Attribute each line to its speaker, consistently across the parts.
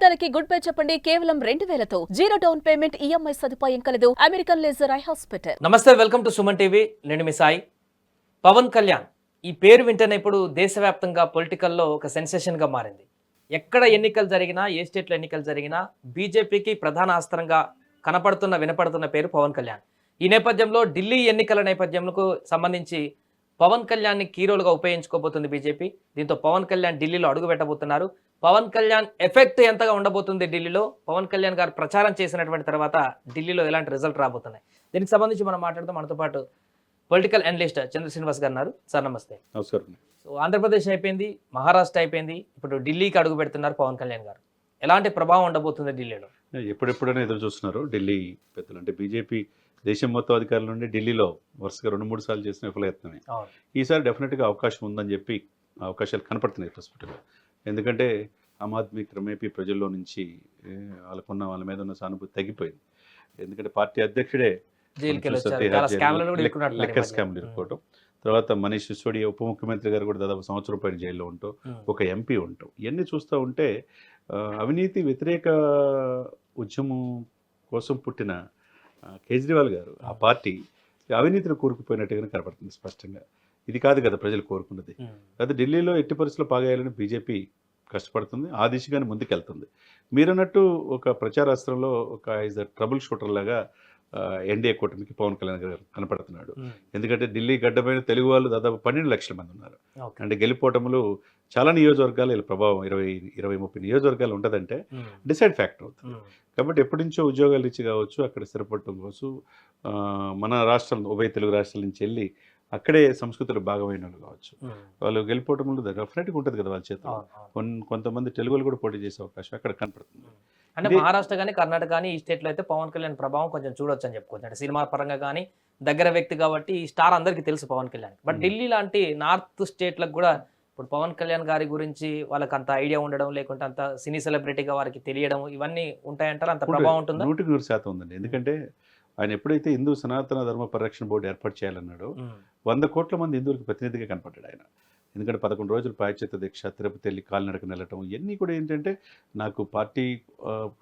Speaker 1: నమ్మకానికి good bye చెప్పండి కేవలం 2000తో జీరో డౌన్ పేమెంట్ ఈఎంఐ సదుపాయం కలదు అమెరికన్ లేజర్ ఐ హాస్పిటల్.
Speaker 2: నమస్తే, వెల్కమ్ టు సుమన్ టీవీ. నేను మీ సాయి. పవన్ కళ్యాణ్ ఈ పేరు వింటేనే ఇప్పుడు దేశవ్యాప్తంగా పొలిటికల్లో ఒక సెన్సేషన్గా మారింది. ఎక్కడ ఎన్నికలు జరిగినా, ఏ స్టేట్లో ఎన్నికలు జరిగినా బీజేపీకి ప్రధాన అస్త్రంగా వినపడుతున్న పేరు పవన్ కళ్యాణ్. ఈ నేపథ్యంలో ఢిల్లీ ఎన్నికల నేపథ్యంకు సంబంధించి పవన్ కళ్యాణ్ని కీరోలుగా ఉపయోగించుకోబోతుంది బీజేపీ. దీంతో పవన్ కళ్యాణ్ ఢిల్లీలో అడుగు పెట్టబోతున్నారు. పవన్ కళ్యాణ్ ఎఫెక్ట్ ఎంతగా ఉండబోతుంది ఢిల్లీలో, పవన్ కళ్యాణ్ గారు ప్రచారం చేసినటువంటి తర్వాత ఢిల్లీలో ఎలాంటి రిజల్ట్ రాబోతున్నాయి, దీనికి సంబంధించి మనం మాట్లాడుతూ మనతో పాటు పొలిటికల్ అనలిస్ట్ చంద్ర శ్రీనివాస్ గారు ఉన్నారు. సార్ నమస్తే.
Speaker 3: నమస్కారం.
Speaker 2: సో ఆంధ్రప్రదేశ్ అయిపోయింది, మహారాష్ట్ర అయిపోయింది, ఇప్పుడు ఢిల్లీకి అడుగు పెడుతున్నారు పవన్ కళ్యాణ్ గారు. ఎలాంటి ప్రభావం ఉండబోతుంది ఢిల్లీలో?
Speaker 3: ఎప్పుడెప్పుడైనా ఎదురు చూస్తున్నారు ఢిల్లీ పెద్దలు. అంటే బీజేపీ దేశం మొత్తం అధికారుల నుండి ఢిల్లీలో వరుసగా 2-3 సార్లు చేసిన విఫలయత్నమే. ఈసారి డెఫినెట్గా అవకాశం ఉందని చెప్పి అవకాశాలు కనపడుతున్నాయి ప్రస్తుతం. ఎందుకంటే ఆమ్ ఆద్మీ క్రమేపీ ప్రజల్లో నుంచి వాళ్ళ మీద ఉన్న సానుభూతి తగ్గిపోయింది. ఎందుకంటే పార్టీ అధ్యక్షుడే లెక్కర్ స్కామ్లు ఇరుక్కోవటం, తర్వాత మనీష్ సిసోడియా ఉప ముఖ్యమంత్రి గారు కూడా దాదాపు సంవత్సరం పైన జైల్లో ఉంటాం, ఒక ఎంపీ ఉంటాం. ఇవన్నీ చూస్తూ ఉంటే అవినీతి వ్యతిరేక ఉద్యమం కోసం పుట్టిన కేజ్రీవాల్ గారు ఆ పార్టీ అవినీతిని కూరుకుపోయినట్టుగానే కనపడుతుంది స్పష్టంగా. ఇది కాదు కదా ప్రజలు కోరుకున్నది. అయితే ఢిల్లీలో ఎట్టి పరిస్థితుల్లో పాగాయాలని బీజేపీ కష్టపడుతుంది, ఆ దిశగానే ముందుకెళ్తుంది. మీరన్నట్టు ఒక ప్రచారాస్త్రంలో ఒక ఈజ్ అ ట్రబుల్ షూటర్ లాగా ఎన్డీఏ కూటమికి పవన్ కళ్యాణ్ గారు కనపడుతున్నాడు. ఎందుకంటే ఢిల్లీ గడ్డపైన తెలుగు వాళ్ళు దాదాపు 12 లక్షల మంది ఉన్నారు. అంటే గెలుపోటములు చాలా నియోజకవర్గాలు వీళ్ళ ప్రభావం 20-30 నియోజకవర్గాలు ఉంటుందంటే డిసైడ్ ఫ్యాక్టర్ అవుతుంది. కాబట్టి ఎప్పటి నుంచో ఉద్యోగాలు ఇచ్చి కావచ్చు, అక్కడ స్థిరపడటం కోసం మన రాష్ట్రం ఉభయ తెలుగు రాష్ట్రాల నుంచి వెళ్ళి అక్కడే సంస్కృతిలో భాగమైన వాళ్ళు కావచ్చు, వాళ్ళు గెలిపోవటంలో డెఫినెట్గా ఉంటుంది కదా వాళ్ళ చేత. కొంతమంది తెలుగులు కూడా పోటీ చేసే అవకాశం అక్కడ కనపడుతుంది.
Speaker 2: అంటే మహారాష్ట్ర కానీ కర్ణాటక కానీ ఈ స్టేట్లో అయితే పవన్ కళ్యాణ్ ప్రభావం కొంచెం చూడొచ్చు అని చెప్పుకోవచ్చు. అంటే సినిమా పరంగా కానీ దగ్గర వ్యక్తి కాబట్టి ఈ స్టార్ అందరికీ తెలుసు పవన్ కళ్యాణ్. బట్ ఢిల్లీ లాంటి నార్త్ స్టేట్లకు కూడా ఇప్పుడు పవన్ కళ్యాణ్ గారి గురించి వాళ్ళకి అంత ఐడియా ఉండడం, లేకుంటే అంత సినీ సెలబ్రిటీగా వారికి తెలియడం, ఇవన్నీ ఉంటాయంటారు. అంత ప్రభావం ఉంటుందా?
Speaker 3: 100% ఉందండి. ఎందుకంటే ఆయన ఎప్పుడైతే హిందూ సనాతన ధర్మ పరిరక్షణ బోర్డు ఏర్పాటు చేయాలన్నాడో 100 కోట్ల మంది హిందువులకు ప్రతినిధిగా కనపడ్డాడు ఆయన. ఎందుకంటే 11 రోజులు ప్రాయశ్చిత్త దీక్ష, తిరుపతి వెళ్ళి కాలినడక వెళ్ళటం, ఇవన్నీ కూడా ఏంటంటే నాకు పార్టీ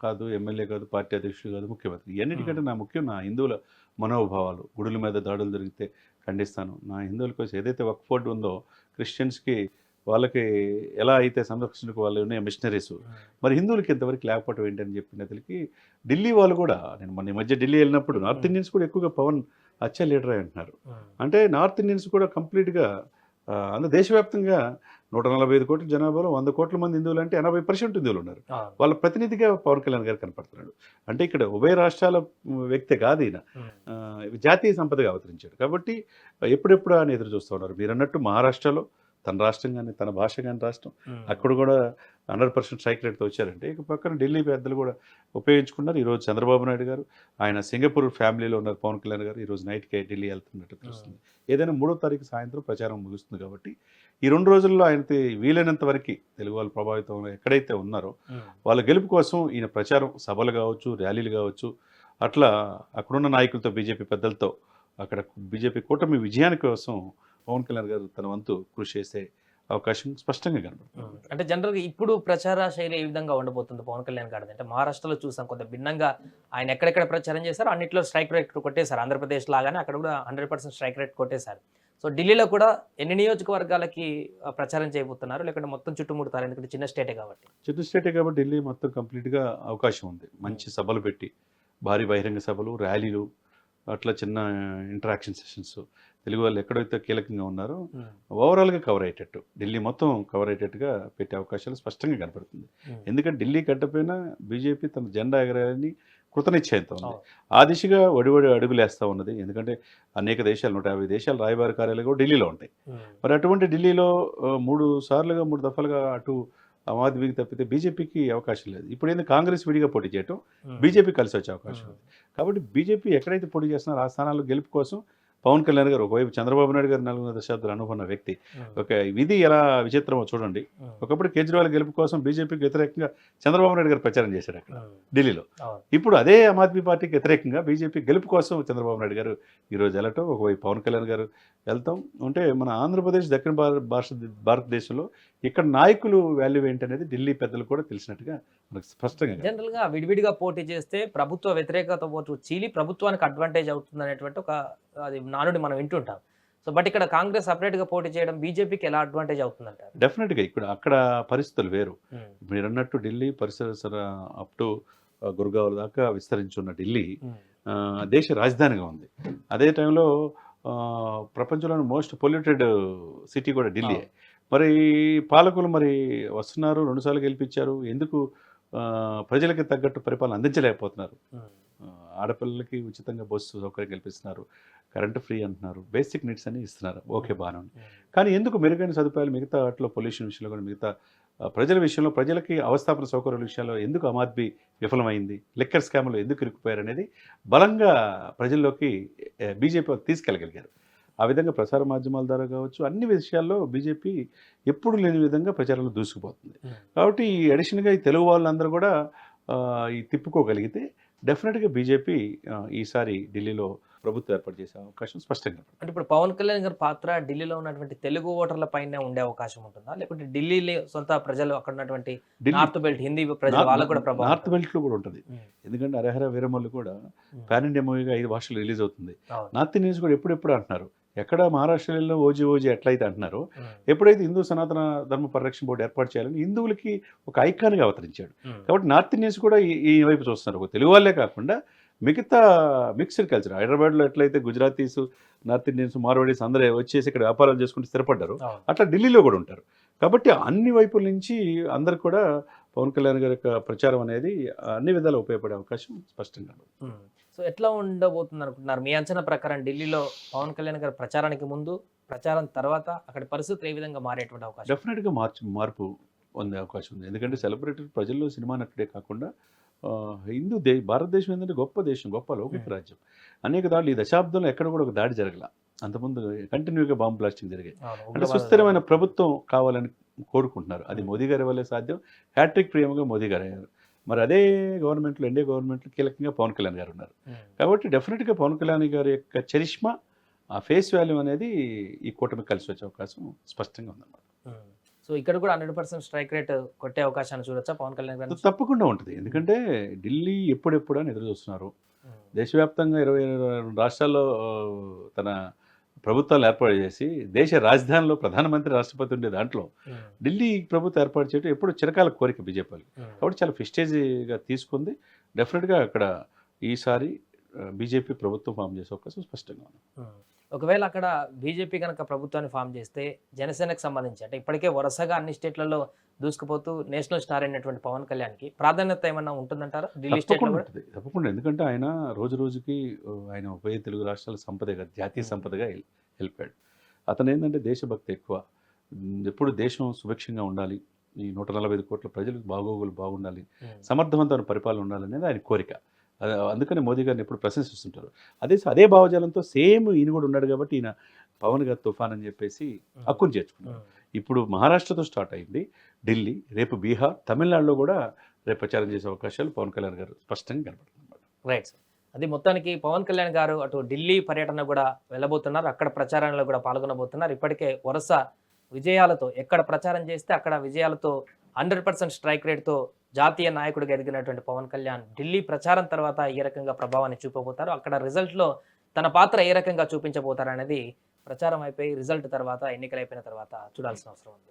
Speaker 3: కాదు, ఎమ్మెల్యే కాదు, పార్టీ అధ్యక్షుడు కాదు, ముఖ్యమంత్రి, ఇవన్నిటికంటే నా ముఖ్యం నా హిందువుల మనోభావాలు. గుడుల మీద దాడులు జరిగితే ఖండిస్తాను. నా హిందువుల కోసం ఏదైతే వక్ఫ్ బోర్డు ఉందో, క్రిస్టియన్స్కి వాళ్ళకి ఎలా అయితే సంరక్షణకు వాళ్ళు ఉన్నాయి మిషనరీస్, మరి హిందువులకి ఎంతవరకు లేకపోవటం ఏంటని చెప్పినతలకి ఢిల్లీ వాళ్ళు కూడా, నేను మొన్న ఈ మధ్య ఢిల్లీ వెళ్ళినప్పుడు నార్త్ ఇండియన్స్ కూడా ఎక్కువగా పవన్ అచ్చా లీడర్ అంటున్నారు. అంటే నార్త్ ఇండియన్స్ కూడా కంప్లీట్గా అందులో దేశవ్యాప్తంగా 145 కోట్ల జనాభాలో 100 కోట్ల మంది హిందువులు అంటే 80% హిందువులు ఉన్నారు. వాళ్ళ ప్రతినిధిగా పవన్ కళ్యాణ్ గారు కనపడుతున్నాడు. అంటే ఇక్కడ ఉభయ రాష్ట్రాల వ్యక్తి కాదు, ఈయన జాతీయ సంపదగా అవతరించాడు. కాబట్టి ఎప్పుడెప్పుడు అని ఎదురు చూస్తూ ఉన్నారు. మీరు అన్నట్టు మహారాష్ట్రలో తన రాష్ట్రం కానీ తన భాష కానీ రాష్ట్రం, అక్కడ కూడా 100% స్ట్రైక్ రేట్తో వచ్చారంటే ఇక పక్కన ఢిల్లీ పెద్దలు కూడా ఉపయోగించుకున్నారు. ఈరోజు చంద్రబాబు నాయుడు గారు ఆయన సింగపూర్ ఫ్యామిలీలో ఉన్నారు. పవన్ కళ్యాణ్ గారు ఈరోజు నైట్కే ఢిల్లీ వెళ్తున్నట్టు తెలుస్తుంది. ఏదైనా 3వ తారీఖు సాయంత్రం ప్రచారం ముగుస్తుంది. కాబట్టి ఈ 2 రోజుల్లో ఆయనకి వీలైనంత వరకు తెలుగు వాళ్ళు ప్రభావితం ఎక్కడైతే ఉన్నారో వాళ్ళ గెలుపు కోసం ఈయన ప్రచారం సభలు కావచ్చు, ర్యాలీలు కావచ్చు, అట్లా అక్కడున్న నాయకులతో, బీజేపీ పెద్దలతో అక్కడ బీజేపీ కూటమి విజయాని కోసం పవన్ కళ్యాణ్ గారు తన వంతు కృషి చేసే అవకాశం స్పష్టంగా కనబడుతుంది.
Speaker 2: అంటే జనరల్గా ఇప్పుడు ప్రచార శైలి ఏ విధంగా ఉండబోతుంది పవన్ కళ్యాణ్ గారిది? అంటే మహారాష్ట్రలో చూసాం కొంత భిన్నంగా ఆయన ఎక్కడెక్కడ ప్రచారం చేశారు అన్నింటిలో స్ట్రైక్ రేట్ కొట్టేశారు. ఆంధ్రప్రదేశ్ లాగానే అక్కడ కూడా 100% స్ట్రైక్ రేట్ కొట్టేశారు. సో ఢిల్లీలో కూడా ఎన్ని నియోజకవర్గాలకి ప్రచారం చేయబోతున్నారు, లేకుంటే మొత్తం చుట్టుముడతారు? ఎందుకంటే చిన్న స్టేటే కాబట్టి
Speaker 3: ఢిల్లీ మొత్తం కంప్లీట్గా అవకాశం ఉంది. మంచి సభలు పెట్టి, భారీ బహిరంగ సభలు, ర్యాలీలు, అట్లా చిన్న ఇంటరాక్షన్ సెషన్స్, తెలుగు వాళ్ళు ఎక్కడైతే కీలకంగా ఉన్నారో ఓవరాల్గా కవర్ అయ్యేటట్టు, ఢిల్లీ మొత్తం కవర్ అయ్యేటట్టుగా పెట్టే అవకాశాలు స్పష్టంగా కనపడుతుంది. ఎందుకంటే ఢిల్లీ గడ్డపైన బీజేపీ తన జెండా ఎగరాలని కృతనిశ్చయంతో ఉంది. ఆ దిశగా వడివడి అడుగులేస్తూ ఉన్నది. ఎందుకంటే అనేక దేశాలు 150 దేశాల రాయబార కార్యాలయాలు కూడా ఢిల్లీలో ఉంటాయి. మరి అటువంటి ఢిల్లీలో 3 దఫలుగా అటు ఆమ్ ఆద్మీకి తప్పితే బీజేపీకి అవకాశం లేదు. ఇప్పుడు ఏంది కాంగ్రెస్ విడిగా పోటీ చేయటం, బీజేపీ కలిసి వచ్చే అవకాశం ఉంది. కాబట్టి బీజేపీ ఎక్కడైతే పోటీ చేస్తున్నారో ఆ స్థానాల్లో గెలుపు కోసం పవన్ కళ్యాణ్ గారు, ఒకవైపు చంద్రబాబు నాయుడు గారు 4 దశాబ్దాలు అనుకున్న వ్యక్తి, ఒక విధి ఎలా విచిత్రమో చూడండి. ఒకప్పుడు కేజ్రీవాల్ గెలుపు కోసం బీజేపీకి వ్యతిరేకంగా చంద్రబాబు నాయుడు గారు ప్రచారం చేశారు అక్కడ ఢిల్లీలో. ఇప్పుడు అదే ఆమ్ ఆద్మీ పార్టీకి వ్యతిరేకంగా బీజేపీ గెలుపు కోసం చంద్రబాబు నాయుడు గారు ఈరోజు వెళ్ళటం, ఒకవైపు పవన్ కళ్యాణ్ గారు వెళ్తాం. అంటే మన ఆంధ్రప్రదేశ్, దక్షిణ భారతదేశంలో ఇక్కడ నాయకులు వాల్యూ ఏంటనేది ఢిల్లీ పెద్దలు కూడా తెలిసినట్టుగా మనకు స్పష్టంగా కనపడుతుంది.
Speaker 2: జనరల్ గా విడివిడిగా పోటీ చేస్తే ప్రభుత్వ వ్యతిరేకత ఓటు చీలి ప్రభుత్వానికి అడ్వాంటేజ్ అవుతుంది అనేటువంటి ఒక అది నానుడి మనం వింటుంటాం. సో బట్ ఇక్కడ కాంగ్రెస్ సపరేట్ గా పోటీ చేయడం బీజేపీకి ఎలా అడ్వాంటేజ్ అవుతుందంటారు?
Speaker 3: డెఫినెట్గా ఇక్కడ అక్కడ పరిస్థితులు వేరు. మీరు అన్నట్టు ఢిల్లీ పరిసర అప్ టు గుర్గావ్ దాకా విస్తరించున్న ఢిల్లీ దేశ రాజధానిగా ఉంది. అదే టైంలో ప్రపంచంలోని మోస్ట్ పొల్యూటెడ్ సిటీ కూడా ఢిల్లీ. మరి పాలకులు మరి వస్తున్నారు, 2 సార్లు గెలిపించారు, ఎందుకు ప్రజలకి తగ్గట్టు పరిపాలన అందించలేకపోతున్నారు? ఆడపిల్లలకి ఉచితంగా బస్సు సౌకర్యం కల్పిస్తున్నారు, కరెంటు ఫ్రీ అంటున్నారు, బేసిక్ నీడ్స్ అన్ని ఇస్తున్నారు, ఓకే బాగానే ఉంది. కానీ ఎందుకు మెరుగైన సదుపాయాలు మిగతా వాటిలో పొల్యూషన్ విషయంలో కూడా మిగతా ప్రజల విషయంలో ప్రజలకి అవస్థాపన సౌకర్యాల విషయాల్లో ఎందుకు ఆమ్ ఆద్మీ విఫలమైంది, లిక్కర్ స్కామ్లో ఎందుకు ఇరుక్కుపోయారు అనేది బలంగా ప్రజల్లోకి బీజేపీ తీసుకెళ్ళగలిగారు. ఆ విధంగా ప్రసార మాధ్యమాల ద్వారా కావచ్చు, అన్ని విషయాల్లో బీజేపీ ఎప్పుడు లేని విధంగా ప్రచారంలో దూసుకుపోతుంది. కాబట్టి ఈ అడిషన్గా ఈ తెలుగు వాళ్ళందరూ కూడా ఈ తిప్పుకోగలిగితే డెఫినెట్గా బీజేపీ ఈసారి ఢిల్లీలో ప్రభుత్వం ఏర్పాటు చేసే అవకాశం స్పష్టంగా.
Speaker 2: అంటే ఇప్పుడు పవన్ కళ్యాణ్ గారి పాత్ర ఢిల్లీలో ఉన్నటువంటి తెలుగు ఓటర్ల పైన ఉండే అవకాశం ఉంటుందా, లేకుంటే ఢిల్లీలో సొంత ప్రజలు అక్కడ ఉన్నటువంటి నార్త్ బెల్ట్ హిందీ ప్రజలు వాళ్ళకు కూడా ప్రభావం?
Speaker 3: నార్త్ బెల్ట్లో కూడా ఉంటుంది. ఎందుకంటే హరహర వీరమల్లు కూడా పాన్ ఇండియా మూవీగా 5 భాషలు రిలీజ్ అవుతుంది. నార్త్ ఇండియన్స్ కూడా ఎప్పుడెప్పుడు అంటున్నారు, ఎక్కడ మహారాష్ట్రలో ఓజీ ఎట్లయితే అంటున్నారో, ఎప్పుడైతే హిందూ సనాతన ధర్మ పరిరక్షణ బోర్డు ఏర్పాటు చేయాలని హిందువులకి ఒక ఐకాన్గా అవతరించాడు. కాబట్టి నార్త్ ఇండియన్స్ కూడా ఈ వైపు చూస్తున్నారు. ఒక తెలుగు వాళ్ళే కాకుండా మిగతా మిక్స్డ్ కల్చర్, హైదరాబాద్లో ఎట్లయితే గుజరాతీస్, నార్త్ ఇండియన్స్, మార్వాడీస్ అందరూ వచ్చేసి ఇక్కడ వ్యాపారాలు చేసుకుంటూ స్థిరపడ్డారు, అట్లా ఢిల్లీలో కూడా ఉంటారు. కాబట్టి అన్ని వైపుల నుంచి అందరు కూడా పవన్ కళ్యాణ్ గారి యొక్క ప్రచారం అనేది అన్ని విధాలు ఉపయోగపడే అవకాశం స్పష్టంగా ఉంది.
Speaker 2: సో ఎట్లా ఉండబోతుంది అనుకుంటున్నారు మీ అంచనా ప్రకారం? ఢిల్లీలో పవన్ కళ్యాణ్ గారి ప్రచారానికి ముందు, ప్రచారం తర్వాత అక్కడి పరిస్థితులు ఏ విధంగా మారేటువంటి అవకాశం?
Speaker 3: డెఫినెట్గా మార్పు పొందే అవకాశం ఉంది. ఎందుకంటే సెలబ్రిటీ ప్రజల్లో సినిమా నటుడే కాకుండా భారతదేశం ఏంటంటే గొప్ప దేశం, గొప్ప లౌకిక రాజ్యం. అనేక దాడులు ఈ దశాబ్దంలో ఎక్కడ కూడా ఒక దాడి జరగల. అంతకుముందు కంటిన్యూగా బాంబు బ్లాస్టింగ్ జరిగాయి. అంటే సుస్థిరమైన ప్రభుత్వం కావాలని కోరుకుంటున్నారు. అది మోదీ గారి వల్లే సాధ్యం. హ్యాట్రిక్ ప్రియముగా మోదీ గారు అయ్యారు. మరి అదే గవర్నమెంట్లో, ఎన్డీఏ గవర్నమెంట్లో కీలకంగా పవన్ కళ్యాణ్ గారు ఉన్నారు. కాబట్టి డెఫినెట్గా పవన్ కళ్యాణ్ గారి యొక్క చరిష్మా, ఆ ఫేస్ వాల్యూ అనేది ఈ కూటమికి కలిసి వచ్చే అవకాశం స్పష్టంగా ఉందన్నమాట.
Speaker 2: సో ఇక్కడ కూడా 100% స్ట్రైక్ రేట్ కొట్టే అవకాశాన్ని చూడొచ్చా పవన్ కళ్యాణ్ గారు?
Speaker 3: తప్పకుండా ఉంటుంది. ఎందుకంటే ఢిల్లీ ఎప్పుడెప్పుడు అని ఎదురు చూస్తున్నారు. దేశవ్యాప్తంగా 22 రాష్ట్రాల్లో తన ప్రభుత్వాలు ఏర్పాటు చేసి దేశ రాజధానిలో ప్రధానమంత్రి, రాష్ట్రపతి ఉండే దాంట్లో ఢిల్లీ ప్రభుత్వం ఏర్పాటు చేయడం ఎప్పుడు చిరకాల కోరిక బీజేపీకి. కాబట్టి చాలా ప్రెస్టీజ్గా తీసుకుంది. డెఫినెట్గా అక్కడ ఈసారి బీజేపీ ప్రభుత్వం ఫామ్ చేసే అవకాశం స్పష్టంగా ఉంది.
Speaker 2: ఒకవేళ అక్కడ బీజేపీ కనుక ప్రభుత్వాన్ని ఫామ్ చేస్తే జనసేనకు సంబంధించి అంటే ఇప్పటికే వరుసగా అన్ని స్టేట్లలో దూసుకుపోతూ నేషనల్ స్టార్ అయినటువంటి పవన్ కళ్యాణ్కి ప్రాధాన్యత ఏమన్నా ఉంటుందంటారా ఢిల్లీ స్టేట్లో?
Speaker 3: తప్పకుండా. ఎందుకంటే ఆయన రోజు రోజుకి ఆయన ఉభయ తెలుగు రాష్ట్రాల సంపదగా, జాతీయ సంపదగా వెళ్ళిపోయాడు. అతను ఏంటంటే దేశభక్తి ఎక్కువ. ఎప్పుడు దేశం సుభిక్షంగా ఉండాలి, ఈ 145 కోట్ల ప్రజలకు బాగోగులు బాగుండాలి, సమర్థవంతమైన పరిపాలన ఉండాలనేది ఆయన కోరిక. అందుకని మోదీ గారిని ఎప్పుడు ప్రశంసిస్తుంటారు. అదే భావజాలంతో సేమ్ ఈయన కూడా ఉన్నాడు. కాబట్టి ఈయన పవన్ గారు తుఫాన్ అని చెప్పేసి హక్కును చేర్చుకున్నారు. ఇప్పుడు మహారాష్ట్రతో స్టార్ట్ అయింది ఢిల్లీ, రేపు బీహార్, తమిళనాడులో కూడా రేపు ప్రచారం చేసే అవకాశాలు పవన్ కళ్యాణ్ గారు స్పష్టంగా కనబడుతున్నారు.
Speaker 2: Right sir. అది మొత్తానికి పవన్ కళ్యాణ్ గారు అటు ఢిల్లీ పర్యటన కూడా వెళ్ళబోతున్నారు, అక్కడ ప్రచారంలో కూడా పాల్గొనబోతున్నారు. ఇప్పటికే వరుస విజయాలతో ఎక్కడ ప్రచారం చేస్తే అక్కడ విజయాలతో 100% స్ట్రైక్ రేట్తో జాతీయ నాయకుడిగా ఎదిగినటువంటి పవన్ కళ్యాణ్ ఢిల్లీ ప్రచారం తర్వాత ఏ రకంగా ప్రభావాన్ని చూపబోతారు, అక్కడ రిజల్ట్లో తన పాత్ర ఏ రకంగా చూపించబోతారు అనేది ప్రచారం అయిపోయి రిజల్ట్ తర్వాత, ఎన్నికలు అయిపోయిన తర్వాత చూడాల్సిన అవసరం ఉంది.